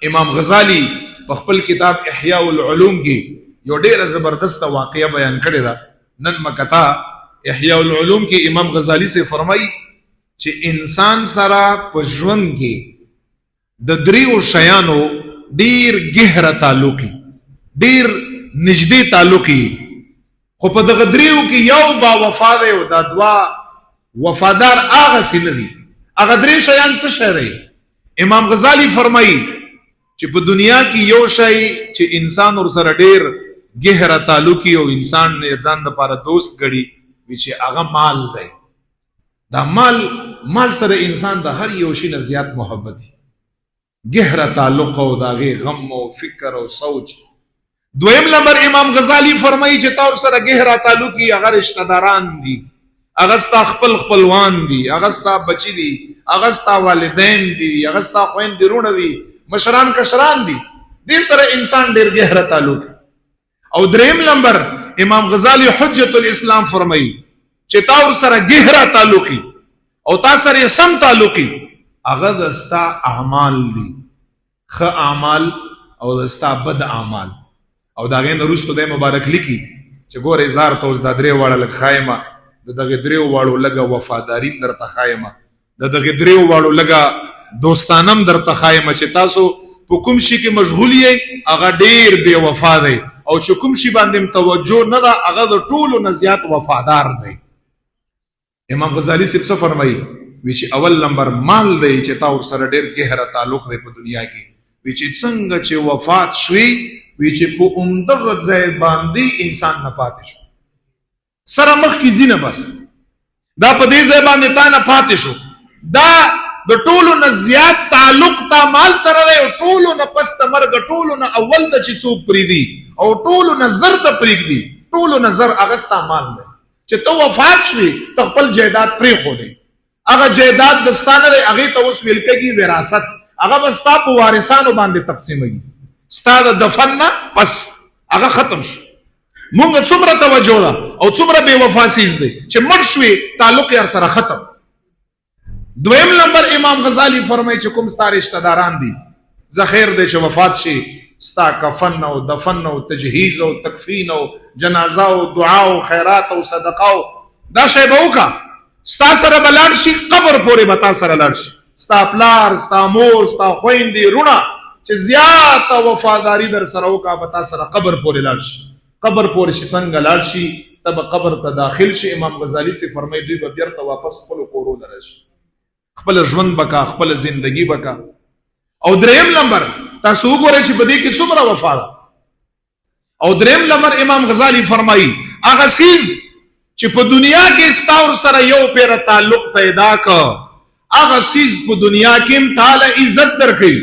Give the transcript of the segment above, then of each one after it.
امام غزالی په خپل کتاب احیاء العلوم کې یو ډیره زبردست واقعه بیان کړې ده. نن مکتا احیاء العلوم کې امام غزالی سے فرمایي چې انسان سره په ژوند کې د دریو شیانو ډیر گہرا تعلقي، ډیر نږدې تعلقي، خو په دغه دریو کې یو با وفا دی او دا دوا وفادار هغه سي نه دي. هغه درې شیان څه شی دی؟ امام غزالی فرمایي چې په دنیا کې یو شی چې انسان ور سره ډیر گہرا تعلقي او انسان نه ځان لپاره دوست ګڼي وی چې هغه مال دی. دا مال سره انسان د هر یو شي نه زیات محبت دی، گہرا تعلق او داغه غم او فکر او سوچ. دویم نمبر امام غزالی فرمایي چې تاسو سره گہرا تعلقي هغه رشتہ داران دي، هغه ستا خپلوان دي، هغه ستا بچی دي، هغه ستا والدین دي، هغه ستا خويندې رونه دي، مشران کشران دي، دې سره انسان ډیر گہرا تعلق. او دریم نمبر امام غزالی حجت الاسلام فرمایي چې تاسو سره گہرا تعلقي او تاسو سره سم تعلقي هغه دستا اعمال دي، خ اعمال او دستا بد اعمال. او دا غین رستو د مبارک لیکي چې ګوره زار توس د درې واړه لک خایمه دغه دریو واړو لګه وفاداری درته خایمه، دغه دریو واړو لګه دوستانم درته خایمه چې تاسو په کوم شي کې مشغول یې هغه ډیر بے وفا دی او چې کوم شي باندې توجه نه ده هغه د ټولو نه زیات وفادار دی. امام غزالی څه فرمایي وی چې اول نمبر مال دی چې تاسو سره ډیر گہرا تعلق دی په دنیا کې، وی چې څنګه چې وفات شوي وی چې په اومدغه ځای باندې انسان نه پاتې شو سره مخ کی زینه بس دا په دې ځای باندې تا نه پاتې شو. دا د ټولو نه زیات تعلق تا مال سره دی او ټولو نه پس ته مرګ، ټولو نه اول د چې څوک پریدي او ټولو نه زر ته پریږدي، ټولو نه زر هغه ستا مال دی چې ته وفات شوي ته خپل جایداد پرېښودی، هغه جایداد د ستا نه دی، هغې ته اوس ویل کېږي وراثت، هغه به ستا په وارثانو باندې تقسیموي، ستا د دفن نه پس هغه ختم شو. مونږ څومره توجه ده او څومره بے وفا سیز دی چې مړ شوي تعلق یې سره ختم. دویم نمبر امام غزالی فرمایي چې کوم ستا رشتہ داران دي ذخیر دی چې وفات شي ستا کفن او دفن او تجهیز او تکفین او جنازه او دعا او خیرات او صدقه او دا شی به وکړه، ستا سره به لاړ شي قبر پورې به تا سره لاړ شي، ستا پلار ستا مور ستا خویندې رونه چې زیاته وفاداری در سره وکړه به تا سره قبر پورې لاړ شي. قبر پورې چې څنګه لاړ شي ته به قبر ته داخل شي. امام غزالی سے فرمایي دوی به بیرته واپس خپلو کورو ته راشي، خپل ژوند بکا، خپل زندگی بکا. او دریم نمبر تاسو وګورئ چې په دې کې څومره وفا ده. او دریم نمبر امام غزالی فرمایي هغه څیز چې په دنیا کې ستا ورسره یو پیره تعلق پیدا کړه هغه څیز په دنیا کې هم تعالی عزت درکوي،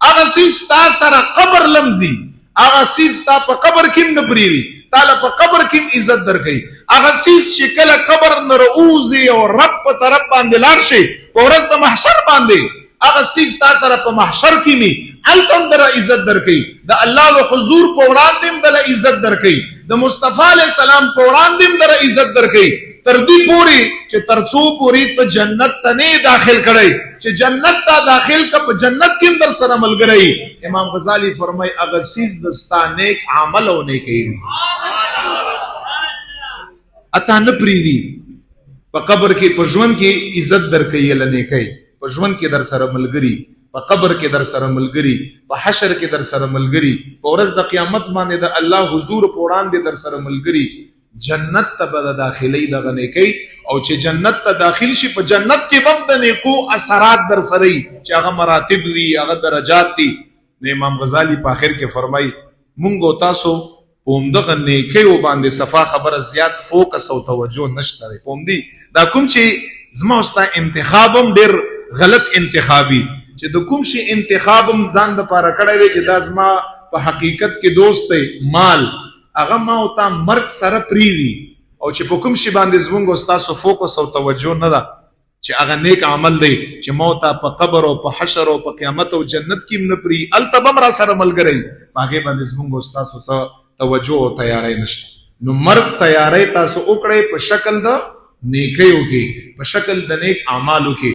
هغه څیز تا سره قبر لمزي، هغه څیز تا په قبر کې نه پریږدي، تعالی په قبر کې عزت درکوي. هغه څیز چې کله قبر نه راوځي او رب په طرف باندې لاړ شي په ورځ د محشر باندې هغه څیز تا سره په محشر کې می هلته هم در عزت درکوي، د الله د حضور په وړاندې هم در عزت درکوي، د مصطفی علیه السلام په وړاندې هم در عزت درکوي، تر دې پورې چې تر څو پورې ته جنت ته نه داخل کړی چې جنت ته داخل که په جنت کې هم در سره ملګری. امام غزالی فرمایي هغه څیز د ستا نیک عمل او نیکۍ دي، اته نه پرېږدي. په قبر کې په ژوند کې عزت درکوي له نیکۍ، په ژوند کې در سره ملګري، په قبر کې در سره ملګري، په حشر کې در سره ملګري، په ورځ د قیامت باندې د الله حضور په وړاندې در سره ملګري. جنت ته به داخلي دغه نیکۍ او چې جنت ته داخل شي په جنت کې به د نیکو اثرات در سره وي چې هغه مراتب دي، هغه درجات دي. امام غزالی په آخر کې فرمایي مونږ او تاسو په همدغه نیکیو باندې صفا خبره زیات فوکس او توجه نشته دی. په همدې دا کوم چې زما او ستا انتخاب هم ډېر غلط انتخابي چې د کوم شي انتخاب هم ځان دپاره کړی دی چې دا زما په حقیقت کې دوست دی مال هغه ما او تا مرګ سره پریږدي او چې په کوم شي باندې زمونږ او ستاسو فوکس او توجه نه ده چې هغه نیک عمل دی چې ما او تا په قبر او په حشر او په قیامت او جنت کې هم نه پرېږدي، هلته به هم را سره ملګری په هغې باندې زمونږ او ستاسو څه توجه او تیاری نشته. نو مرګ تیاری تاسو وکړئ په شکل د نیکیو کې، په شکل د نیک اعمالو کې.